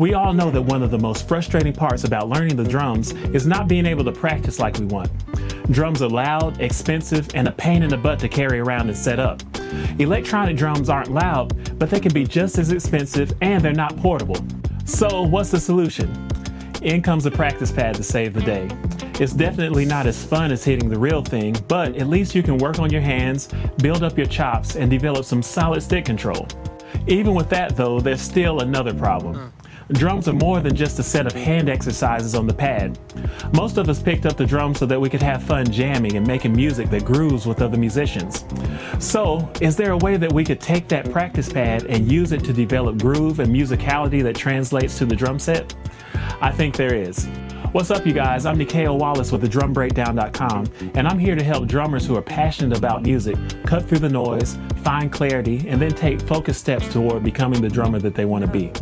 We all know that one of the most frustrating parts about learning the drums is not being able to practice like we want. Drums are loud, expensive, and a pain in the butt to carry around and set up. Electronic drums aren't loud, but they can be just as expensive and they're not portable. So what's the solution? In comes a practice pad to save the day. It's definitely not as fun as hitting the real thing, but at least you can work on your hands, build up your chops, and develop some solid stick control. Even with that though, there's still another problem. Drums are more than just a set of hand exercises on the pad. Most of us picked up the drums so that we could have fun jamming and making music that grooves with other musicians. So, is there a way that we could take that practice pad and use it to develop groove and musicality that translates to the drum set? I think there is. What's up, you guys? I'm Nikhil Wallace with theDrumBreakdown.com, and I'm here to help drummers who are passionate about music cut through the noise, find clarity, and then take focused steps toward becoming the drummer that they want to be.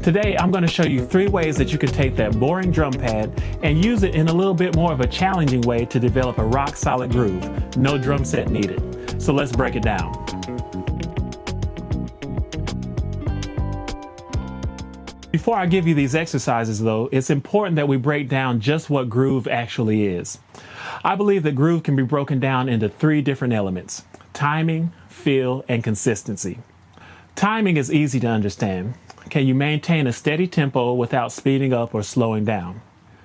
Today, I'm going to show you 3 ways that you can take that boring drum pad and use it in a little bit more of a challenging way to develop a rock-solid groove. No drum set needed. So let's break it down. Before I give you these exercises though, it's important that we break down just what groove actually is. I believe that groove can be broken down into 3 different elements: timing, feel, and consistency. Timing is easy to understand. Can you maintain a steady tempo without speeding up or slowing down?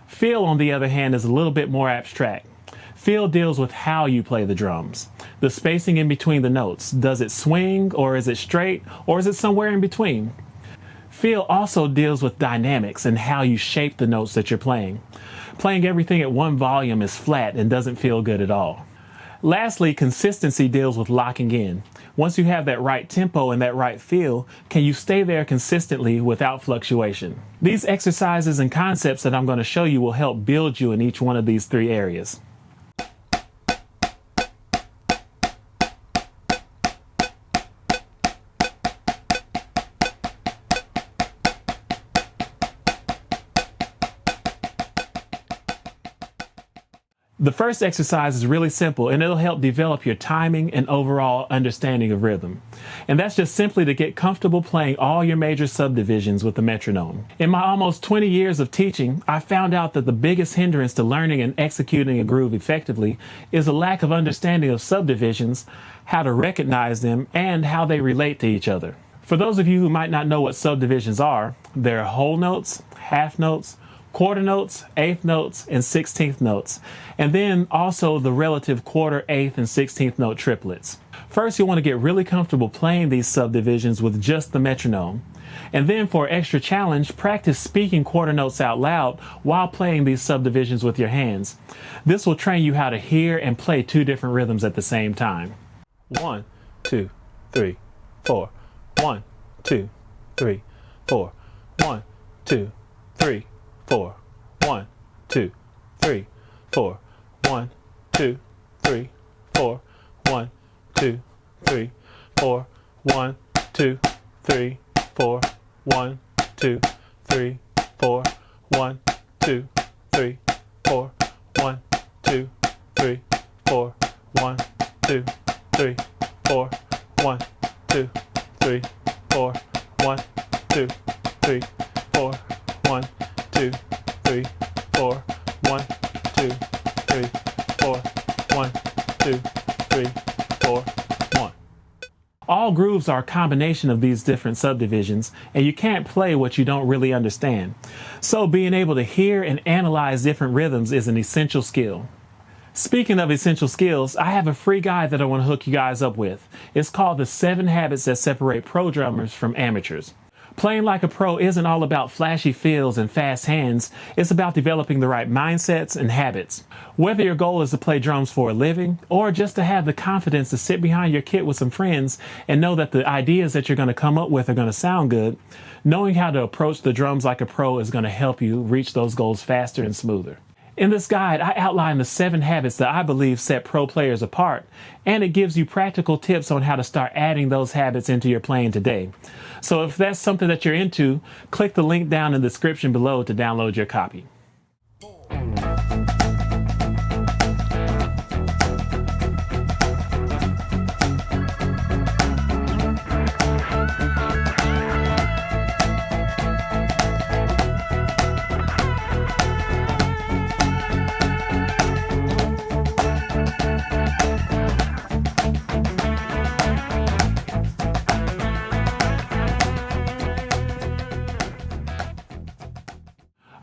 Feel, on the other hand, is a little bit more abstract. Feel deals with how you play the drums. The spacing in between the notes. Does it swing, or is it straight, or is it somewhere in between? Feel also deals with dynamics and how you shape the notes that you're playing. Playing everything at one volume is flat and doesn't feel good at all. Lastly, consistency deals with locking in. Once you have that right tempo and that right feel, can you stay there consistently without fluctuation? These exercises and concepts that I'm going to show you will help build you in each one of these 3 areas. The first exercise is really simple, and it'll help develop your timing and overall understanding of rhythm. And that's just simply to get comfortable playing all your major subdivisions with the metronome. In my almost 20 years of teaching, I found out that the biggest hindrance to learning and executing a groove effectively is a lack of understanding of subdivisions, how to recognize them, and how they relate to each other. For those of you who might not know what subdivisions are, they're whole notes, half notes, quarter notes, eighth notes, and 16th notes, and then also the relative quarter, eighth, and 16th note triplets. First, you'll want to get really comfortable playing these subdivisions with just the metronome. And then for extra challenge, practice speaking quarter notes out loud while playing these subdivisions with your hands. This will train you how to hear and play 2 different rhythms at the same time. 1, 2, 3, 4. 1, 2, 3, 4. 1, 2, 3, 4. 1, 2, 3, 4. 1, 2, 3, 4. 1, 2, 3, 4. 1, 2, 3, 4. 1, 2, 3, 4. 1, 2, 3, 4. 1, 2, 3, 4. 1, 2, 3, 4. 1, 2, 3, 4. 1, 2, 3, 4. 1, 2, 3, 4. 1, 2, 3, 4. 1, 2, 3, 4. 1. All grooves are a combination of these different subdivisions, and you can't play what you don't really understand. So being able to hear and analyze different rhythms is an essential skill. Speaking of essential skills, I have a free guide that I want to hook you guys up with. It's called the 7 Habits That Separate Pro Drummers from Amateurs. Playing like a pro isn't all about flashy feels and fast hands. It's about developing the right mindsets and habits. Whether your goal is to play drums for a living or just to have the confidence to sit behind your kit with some friends and know that the ideas that you're going to come up with are going to sound good, knowing how to approach the drums like a pro is going to help you reach those goals faster and smoother. In this guide, I outline the 7 habits that I believe set pro players apart, and it gives you practical tips on how to start adding those habits into your playing today. So if that's something that you're into, click the link down in the description below to download your copy.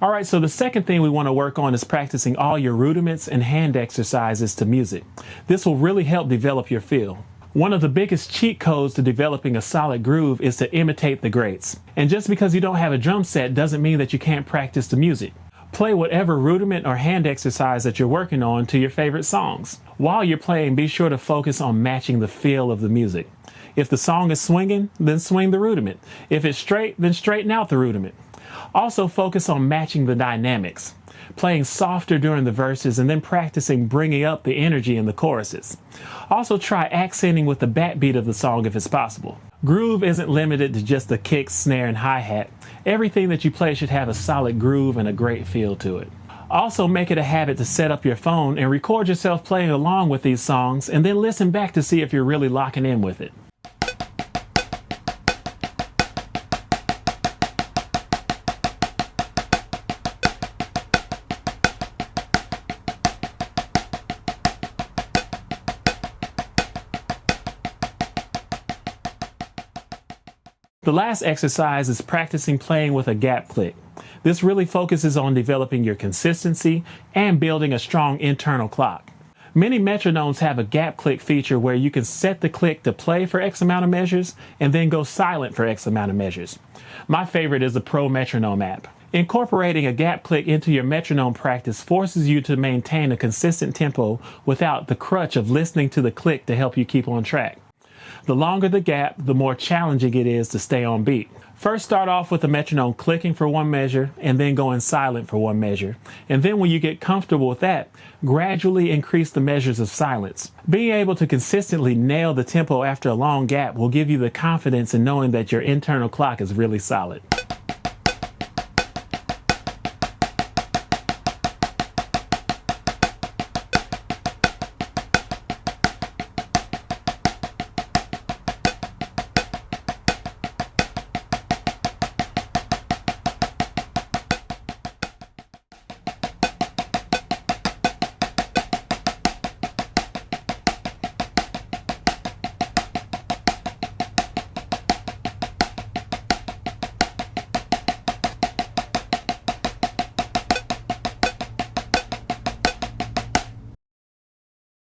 All right, so the second thing we want to work on is practicing all your rudiments and hand exercises to music. This will really help develop your feel. One of the biggest cheat codes to developing a solid groove is to imitate the greats. And just because you don't have a drum set doesn't mean that you can't practice the music. Play whatever rudiment or hand exercise that you're working on to your favorite songs. While you're playing, be sure to focus on matching the feel of the music. If the song is swinging, then swing the rudiment. If it's straight, then straighten out the rudiment. Also focus on matching the dynamics, playing softer during the verses and then practicing bringing up the energy in the choruses. Also try accenting with the backbeat of the song if it's possible. Groove isn't limited to just the kick, snare, and hi-hat. Everything that you play should have a solid groove and a great feel to it. Also make it a habit to set up your phone and record yourself playing along with these songs and then listen back to see if you're really locking in with it. The last exercise is practicing playing with a gap click. This really focuses on developing your consistency and building a strong internal clock. Many metronomes have a gap click feature where you can set the click to play for X amount of measures and then go silent for X amount of measures. My favorite is the Pro Metronome app. Incorporating a gap click into your metronome practice forces you to maintain a consistent tempo without the crutch of listening to the click to help you keep on track. The longer the gap, the more challenging it is to stay on beat. First start off with the metronome clicking for one measure and then going silent for one measure. And then when you get comfortable with that, gradually increase the measures of silence. Being able to consistently nail the tempo after a long gap will give you the confidence in knowing that your internal clock is really solid.